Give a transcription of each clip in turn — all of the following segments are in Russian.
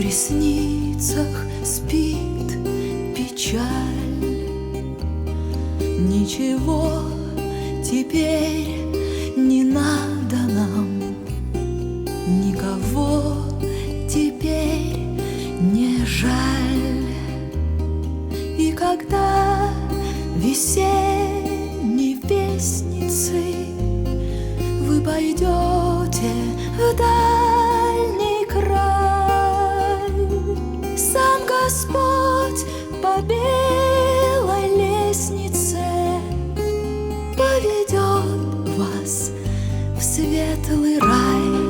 ресницах спит печаль. Ничего теперь не надо нам, никого теперь не жаль. И когда весенней вестницей вы пойдете в дальний край, сам Господь по белой лестнице поведет вас в светлый рай.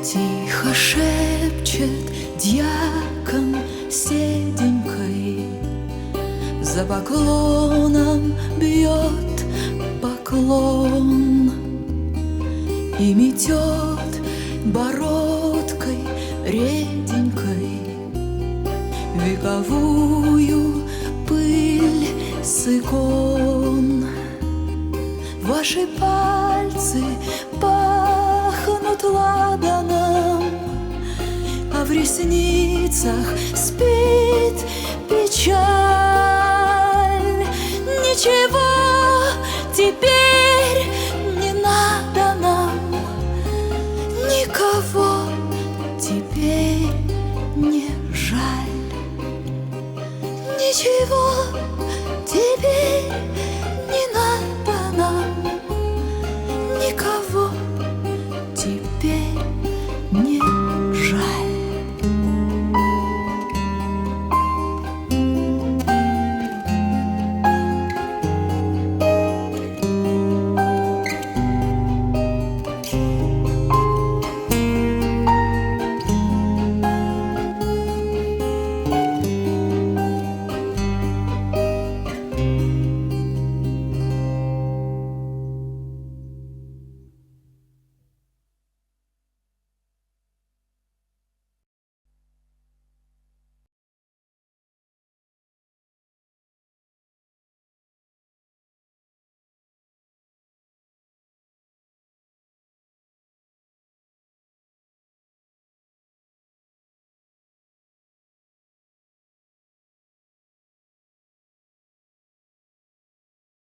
Тихо шепчет дьякон седенькой, за поклоном бьет поклон и метет бородкой реденькой вековую пыль с икон. Ваши пальцы пахнут ладаном, а в ресницах спит печаль. Ничего